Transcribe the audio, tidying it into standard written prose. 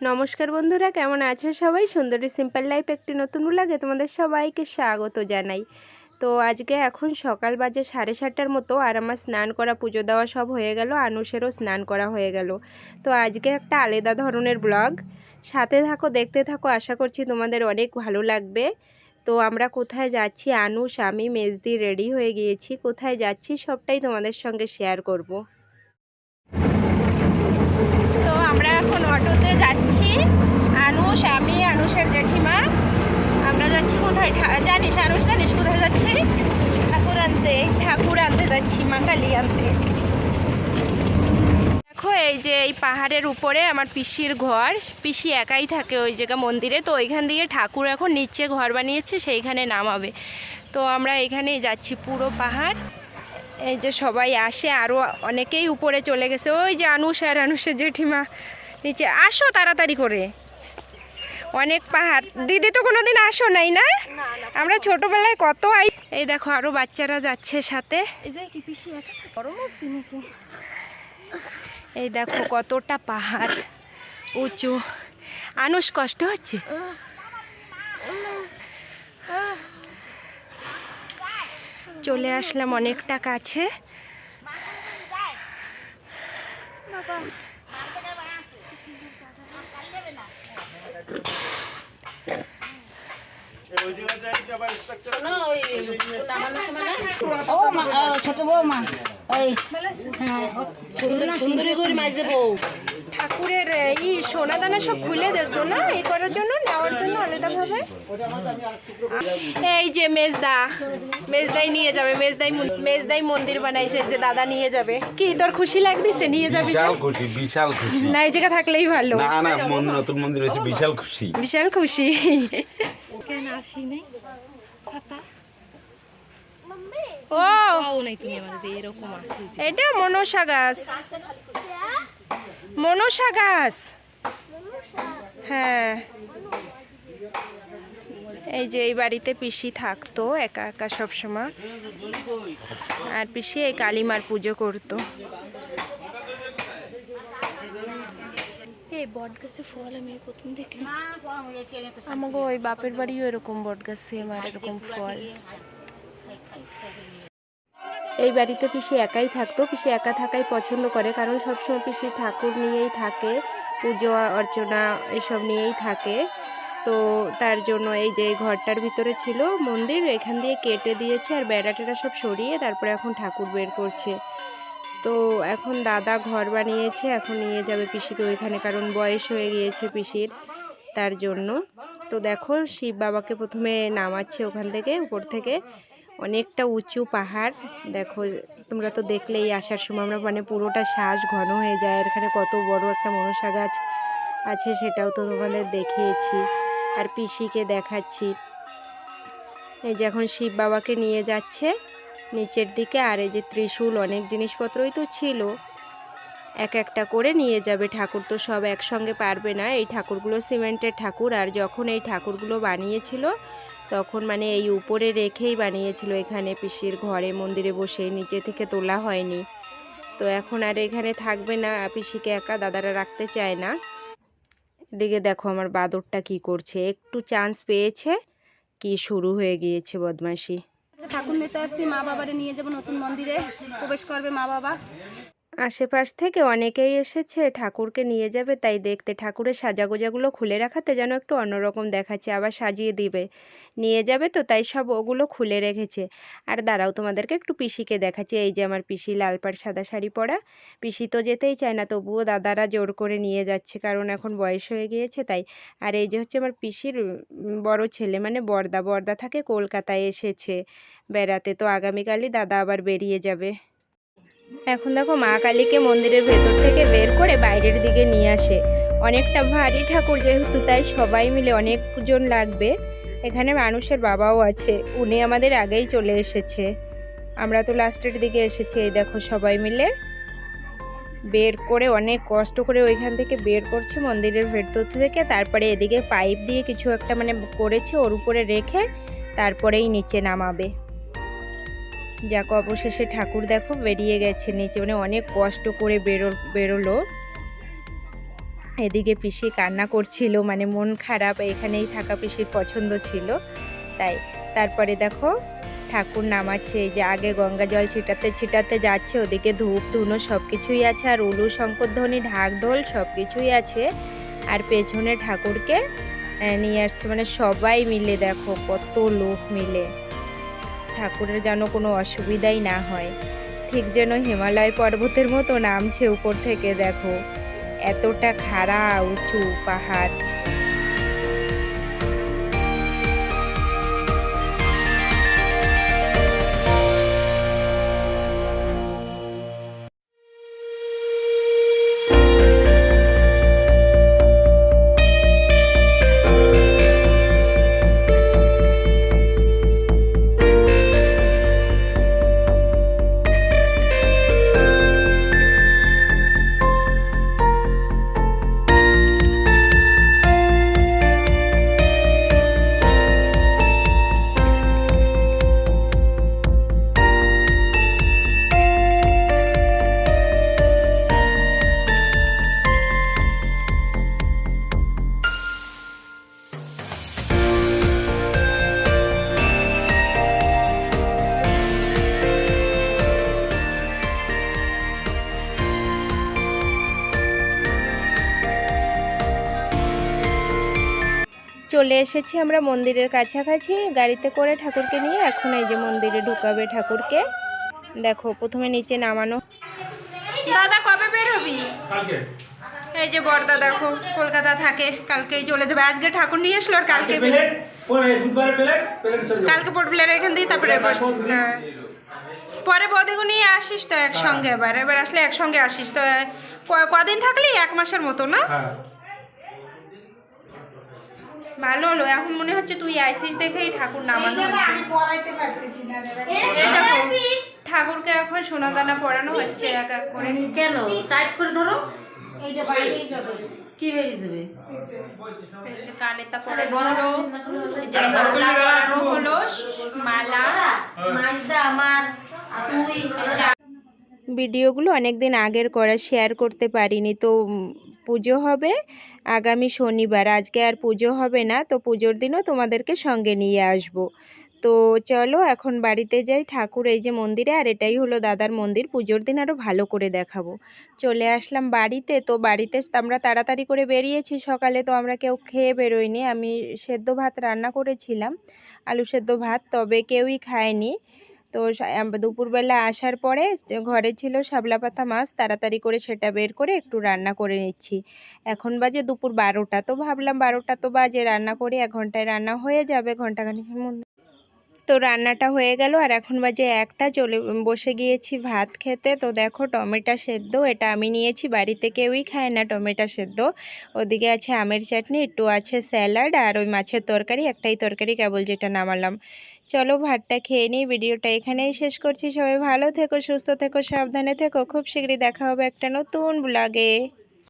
নমস্কার বন্ধুরা, কেমন আছো সবাই? সুন্দরী সিম্পল লাইফ একটি নতুন ব্লগে তোমাদের সবাইকে স্বাগত জানাই। তো আজকে এখন সকাল বাজে 7:30টার মতো, আর আমার স্নান করা, পুজো দেওয়া সব হয়ে গেল। আনুষেরও স্নান করা হয়ে গেল। তো আজকে একটা আলাদা ধরনের ব্লগ, সাথে থাকো, দেখতে থাকো, আশা করছি তোমাদের অনেক ভালো লাগবে। তো আমরা কোথায় যাচ্ছি, আনুষ, আমি, মেজদি রেডি হয়ে গিয়েছি। কোথায় যাচ্ছি সবটাই তোমাদের সঙ্গে শেয়ার করব। তো আমরা এখন অটোতে যাচ্ছি, আনুষ, আমি, আনুষের জেঠিমা। আমরা যাচ্ছি কোথায় জানিস আনুষ? জানিস কোথায় যাচ্ছি? ঠাকুর আনতে যাচ্ছি, মা কালী আনতে। দেখো, এই যে এই পাহাড়ের উপরে আমার পিসির ঘর। পিসি একাই থাকে ওই জায়গা মন্দিরে। তো ওইখান দিয়ে ঠাকুর এখন নিচে ঘর বানিয়েছে, সেইখানে নামাবে। তো আমরা এখানেই যাচ্ছি, পুরো পাহাড়। এই যে সবাই আসে, আরও অনেকেই উপরে চলে গেছে। ওই যে আনুষ আর আনুষের জেঠিমা নিচে। আসো তাড়াতাড়ি করে, অনেক পাহাড়। দিদি তো কোনোদিন আসো নাই না? আমরা ছোটবেলায় কত এই দেখো আরো বাচ্চারা যাচ্ছে সাথে। এই দেখো কতটা পাহাড় উঁচু। আনুষ কষ্ট হচ্ছে? চলে আসলাম অনেকটা কাছে। ঠাকুরের এই সোনা দানা সব খুলে দেছো না, এই করার জন্য, নেওয়ার জন্য আলাদাভাবে। এই যে মেজদাই নিয়ে যাবে। মেজদাই মন্দির বানাইছে, যে দাদা নিয়ে যাবে। কি তোর খুশি লাগতেছে? নিয়ে যাবে? বিশাল খুশি। না, এই জায়গা থাকলেই ভালো। না নতুন মন্দির হয়েছে, বিশাল খুশি। কেন আসি নাই? এটা মনসা গাছ। হ্যাঁ, এই যে এই বাড়িতে পিসি থাকতো একা একা সবসময়, আর পিসি এই কালীমার পুজো করতো। এই বট গাছে ফল আমি প্রথম দেখলাম। আমাকে ওই বাপের বাড়িও এরকম বট গাছে আমার এরকম ফল। এই বাড়িতে পিসি একাই থাকতো। পিসি একা থাকাই পছন্দ করে, কারণ সবসময় পিসি ঠাকুর নিয়েই থাকে, পুজো অর্চনা এসব নিয়েই থাকে। তো তার জন্য এই যে ঘরটার ভিতরে ছিল মন্দির, এখান দিয়ে কেটে দিয়েছে আর বেড়া টেড়া সব সরিয়ে তারপরে এখন ঠাকুর বের করছে। তো এখন দাদা ঘর বানিয়েছে, এখন নিয়ে যাবে পিসিকে ওইখানে, কারণ বয়স হয়ে গিয়েছে পিসির, তার জন্য। তো দেখো শিব বাবাকে প্রথমে নামাচ্ছে ওখান থেকে, উপর থেকে। অনেকটা উঁচু পাহাড়। দেখো তোমরা তো দেখলেই আসার সময়, আমরা মানে পুরোটা শ্বাস ঘন হয়ে যায়। এখানে কত বড় একটা মনসা গাছ আছে, সেটাও তো তোমাদের দেখিয়েছি, আর পিসিকে দেখাচ্ছি। এই যে এখন শিব বাবাকে নিয়ে যাচ্ছে নিচের দিকে। আর এই যে ত্রিশূল, অনেক জিনিসপত্রই তো ছিল, এক একটা করে নিয়ে যাবে। ঠাকুর তো সব একসঙ্গে পারবে না। এই ঠাকুরগুলো সিমেন্টের ঠাকুর, আর যখন এই ঠাকুরগুলো বানিয়েছিল তখন মানে এই উপরে রেখেই বানিয়েছিল, এখানে পিসির ঘরে মন্দিরে বসে, নিচে থেকে তোলা হয়নি। তো এখন আর এখানে থাকবে না, পিসিকে একা দাদারা রাখতে চায় না। এদিকে দেখো আমার বাদরটা কি করছে, একটু চান্স পেয়েছে, কি শুরু হয়ে গিয়েছে বদমাশি। ঠাকুর নিতে আসছি, মা বাবারে নিয়ে যাবো, নতুন মন্দিরে প্রবেশ করবে মা বাবা। আশেপাশ থেকে অনেকেই এসেছে, ঠাকুরকে নিয়ে যাবে, তাই দেখতে ঠাকুরের সাজাগোজাগুলো খুলে রাখাতে যেন একটু অন্যরকম দেখাচ্ছে, আবার সাজিয়ে দিবে, নিয়ে যাবে তো তাই সব ওগুলো খুলে রেখেছে। আর দাঁড়াও তোমাদেরকে একটু পিসিকে দেখাচ্ছি। এই যে আমার পিসি, লাল পাড় সাদা শাড়ি পরা। পিসি তো যেতেই চায় না, তবুও দাদারা জোর করে নিয়ে যাচ্ছে, কারণ এখন বয়স হয়ে গিয়েছে তাই। আর এই যে হচ্ছে আমার পিসির বড় ছেলে, মানে বর্দা থাকে কলকাতায়, এসেছে বেড়াতে। তো আগামীকালই দাদা আবার বেরিয়ে যাবে। এখন দেখো মা কালীকে মন্দিরের ভেতর থেকে বের করে বাইরের দিকে নিয়ে আসে। অনেকটা ভারী ঠাকুর যেহেতু, তাই সবাই মিলে অনেকজন লাগবে। এখানে মানুষের বাবাও আছে, উনি আমাদের আগেই চলে এসেছে, আমরা তো লাস্টের দিকে এসেছি। এই দেখো সবাই মিলে বের করে, অনেক কষ্ট করে ওইখান থেকে বের করছে মন্দিরের ভেতর থেকে। তারপরে এদিকে পাইপ দিয়ে কিছু একটা মানে করেছে, ওর উপরে রেখে তারপরেই নিচে নামাবে। যাক, অবশেষে ঠাকুর দেখো বেরিয়ে গেছে নিচে, মানে অনেক কষ্ট করে বেরোলো। এদিকে পিসি কান্না করছিল, মানে মন খারাপ, এখানেই থাকা পিসির পছন্দ ছিল তাই। তারপরে দেখো ঠাকুর নামাচ্ছে, এই যে আগে গঙ্গা জল ছিটাতে ছিটাতে যাচ্ছে, ওদিকে ধূপ ধুনো সব কিছুই আছে, আর উলু শঙ্করধ্বনি ঢাক ঢোল সব কিছুই আছে। আর পেছনে ঠাকুরকে নিয়ে আসছে, মানে সবাই মিলে দেখো কত লোক মিলে, ঠাকুরের যেন কোনো অসুবিধাই না হয়, ঠিক যেন হিমালয় পর্বতের মতো নামছে উপর থেকে, দেখো এতটা খাড়া উঁচু পাহাড়। চলে এসেছি আমরা মন্দিরের কাছাকাছি, গাড়িতে করে ঠাকুরকে নিয়ে এখন এই যে মন্দিরে ঢুকাবে ঠাকুরকে। দেখো প্রথমে নিচে নামানো। দাদা কবে বের হবি? কালকে। এই যে বড়দা দেখো কলকাতা থাকে, কালকেই চলে যাবে, আজকে ঠাকুর নিয়ে আসলো আর কালকে প্লেট পরে বুধবারে প্লেট চলে যাবে। কালকে পড়বিলের এখান দিয়ে তারপরে হ্যাঁ পরে বৌদিকে নিয়ে আসিস তো একসঙ্গে, এবার আসলে একসঙ্গে আসিস তো। কদিন থাকলি? 1 মাসের মতো না? হ্যাঁ ভালো হলো, এখন মনে হচ্ছে তুই আইসিস দেখেই ঠাকুর নামানো হয়েছে। এই দেখো ঠাকুরকে এখন সোনা দানা পরানো হচ্ছে এক এক করে। কেন টাইট করে ধরো, কি বেরিয়ে যাবে? এই যে কানে তা পরে হলো, এই যে মালা পরানো হলো, মালা। মাছটা আমার তুই ভিডিওগুলো অনেক দিন আগের করা, শেয়ার করতে পারিনি, তো পুজো হবে আগামী শনিবার, আজকে আর পুজো হবে না, তো পুজোর দিনও তোমাদেরকে সঙ্গে নিয়ে আসব। তো চলো এখন বাড়িতে যাই, ঠাকুর এই যে মন্দিরে, আর এটাই হলো দাদার মন্দির, পুজোর দিন আরও ভালো করে দেখাবো। চলে আসলাম বাড়িতে, তো বাড়িতে আমরা তাড়াতাড়ি করে বেরিয়েছি সকালে, তো আমরা কেউ খেয়ে বেরোইনি, আমি সেদ্ধ ভাত রান্না করেছিলাম, আলু সেদ্ধ ভাত, তবে কেউই খায়নি। তো দুপুরবেলা আসার পরে ঘরে ছিল শাপলা পাতা মাছ, তাড়াতাড়ি করে সেটা বের করে একটু রান্না করে নিচ্ছি। এখন বাজে দুপুর 12টা, তো ভাবলাম 12টা তো বাজে, রান্না করি, 1 ঘন্টায় রান্না হয়ে যাবে, ঘন্টাখানিকের মধ্যে। তো রান্নাটা হয়ে গেল, আর এখন বাজে 1টা, বসে গিয়েছি ভাত খেতে। তো দেখো টমেটো সেদ্ধ, এটা আমি নিয়েছি, বাড়িতে কেউই খায় না টমেটো সেদ্ধ। ওদিকে আছে আমের চাটনি, একটু আছে স্যালাড, আর ওই মাছের তরকারি, একটাই তরকারি কেবল যেটা নামালাম। চলো ভাতটা খেয়ে নিই, ভিডিওটা এখানেই শেষ করছি। সবাই ভালো থেকো, সুস্থ থেকো, সাবধানে থেকো, খুব শীঘ্রই দেখা হবে একটা নতুন ব্লগে।